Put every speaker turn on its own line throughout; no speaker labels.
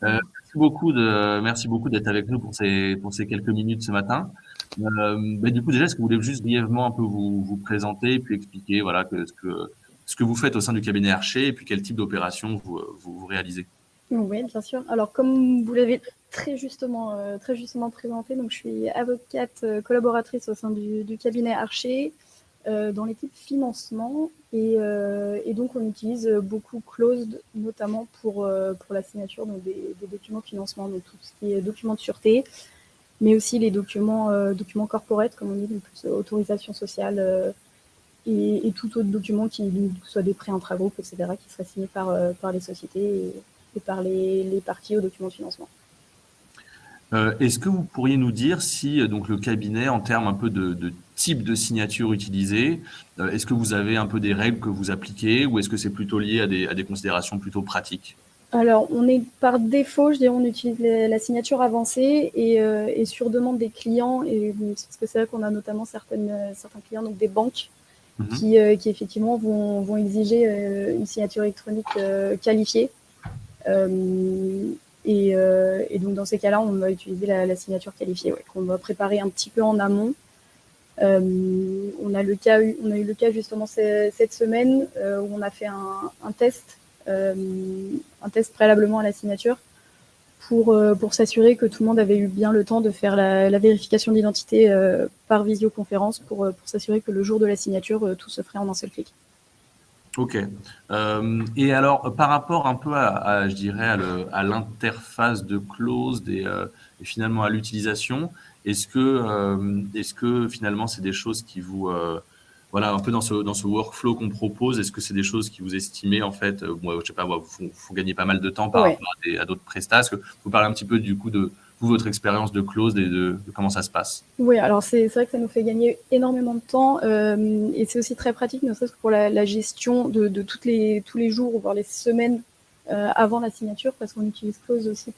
Merci beaucoup d'être avec nous pour ces quelques minutes ce matin. Du coup, déjà, est-ce que vous voulez juste brièvement un peu vous présenter, puis expliquer voilà ce que vous faites au sein du cabinet Archer, et puis quel type d'opération vous réalisez?
Oui, bien sûr. Alors, comme vous l'avez très justement présenté, donc je suis avocate collaboratrice au sein du cabinet Archer dans l'équipe financement et donc on utilise beaucoup Closed notamment pour la signature donc des documents de financement, donc tout ce qui est documents de sûreté, mais aussi les documents corporate, comme on dit, donc plus autorisation sociale et tout autre document qui soit des prêts intra-groupes, etc., qui serait signé par les sociétés et par les parties aux documents de financement.
Est-ce que vous pourriez nous dire si donc le cabinet, en termes un peu de type de signature utilisée, est-ce que vous avez un peu des règles que vous appliquez, ou est-ce que c'est plutôt lié à des considérations plutôt pratiques?
Alors, on est par défaut, je dirais, on utilise la signature avancée et sur demande des clients, et parce que c'est vrai qu'on a notamment certains clients, donc des banques,
Mhm.
qui effectivement vont exiger une signature électronique qualifiée. Et donc dans ces cas-là, on va utiliser la signature qualifiée, ouais, qu'on va préparer un petit peu en amont. On a eu le cas justement cette semaine où on a fait un test préalablement à la signature pour s'assurer que tout le monde avait eu bien le temps de faire la vérification d'identité par visioconférence pour s'assurer que le jour de la signature, tout se ferait en un seul clic.
Ok. Et alors, par rapport un peu je dirais, à l'interface de Closed et finalement à l'utilisation, est-ce que finalement c'est des choses qui voilà, un peu dans ce workflow qu'on propose, est-ce que c'est des choses qui vous estimez en fait, moi, je sais pas, vous gagnez pas mal de temps par
Ouais.
rapport à d'autres prestats. Est-ce que vous parlez un petit peu du coup de vous, votre expérience de Closed et de comment ça se passe?
Oui, alors c'est vrai que ça nous fait gagner énormément de temps et c'est aussi très pratique, ne serait-ce que pour la gestion de tous les jours, voire les semaines avant la signature, parce qu'on utilise Close aussi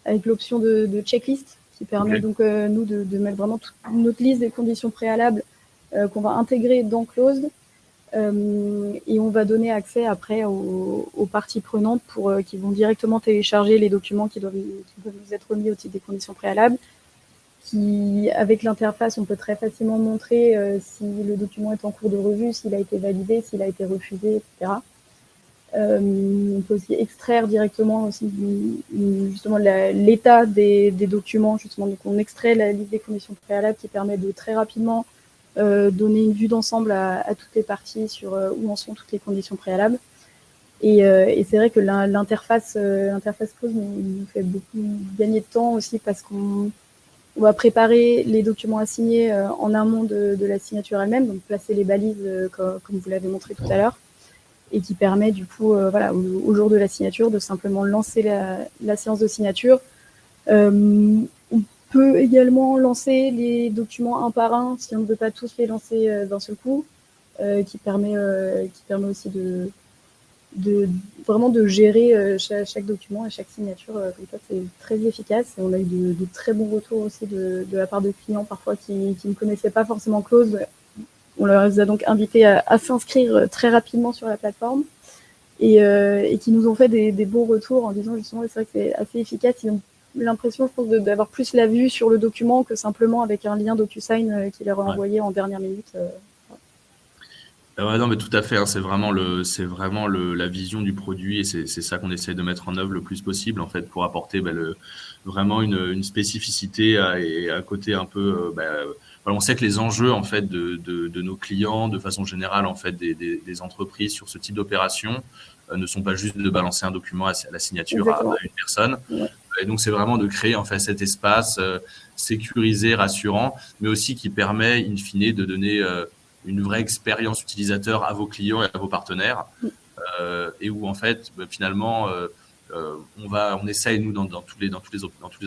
avec l'option de checklist qui permet
Ok.
donc nous de mettre vraiment toute notre liste des conditions préalables qu'on va intégrer dans Closed et on va donner accès après aux parties prenantes qui vont directement télécharger les documents qui doivent nous être remis au titre des conditions préalables. Avec l'interface, on peut très facilement montrer si le document est en cours de revue, s'il a été validé, s'il a été refusé, etc. On peut aussi extraire directement aussi justement l'état des documents. Justement, donc on extrait la liste des conditions préalables qui permet de très rapidement donner une vue d'ensemble à toutes les parties sur où en sont toutes les conditions préalables. Et c'est vrai que l'interface Close nous fait beaucoup gagner de temps aussi parce qu'on va préparer les documents à signer en amont de la signature elle-même, donc placer les balises comme vous l'avez montré tout à l'heure, et qui permet du coup, voilà, au jour de la signature, de simplement lancer la séance de signature. On peut également lancer les documents un par un si on ne veut pas tous les lancer d'un seul coup, qui permet aussi de vraiment de gérer chaque document et chaque signature comme ça, c'est très efficace. Et on a eu de très bons retours aussi de la part de clients parfois qui ne connaissaient pas forcément Close. On leur a donc invité à s'inscrire très rapidement sur la plateforme et qui nous ont fait des bons retours en disant justement c'est vrai que c'est assez efficace. Ils ont l'impression, je pense, d'avoir plus la vue sur le document que simplement avec un lien DocuSign qui leur est
Ouais.
envoyé en dernière minute.
Ouais, non, mais tout à fait, hein, c'est vraiment la vision du produit, et c'est ça qu'on essaie de mettre en œuvre le plus possible, en fait, pour apporter vraiment une spécificité et un côté un peu, voilà, on sait que les enjeux, en fait, de nos clients, de façon générale, en fait, des entreprises sur ce type d'opération, ne sont pas juste de balancer un document à la signature à
Exactement.
une personne.
Ouais.
Et donc, c'est vraiment de créer, en fait, cet espace sécurisé, rassurant, mais aussi qui permet, in fine, de donner une vraie expérience utilisateur à vos clients et à vos partenaires, et où en fait finalement on essaye, nous, dans toutes les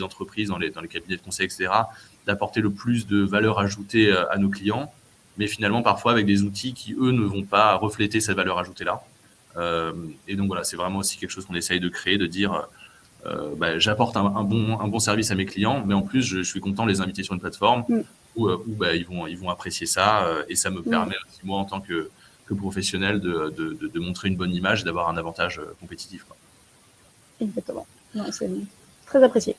entreprises, dans les cabinets de conseil, etc., d'apporter le plus de valeur ajoutée à nos clients, mais finalement parfois avec des outils qui eux ne vont pas refléter cette valeur ajoutée là. Et donc voilà, c'est vraiment aussi quelque chose qu'on essaye de créer, de dire j'apporte un bon service à mes clients, mais en plus je suis content de les inviter sur une plateforme
Mm.
où ils vont apprécier ça, et ça me
Mm.
permet aussi, moi, en tant que professionnel, de montrer une bonne image et d'avoir un avantage compétitif, quoi.
Exactement. Non, c'est très apprécié.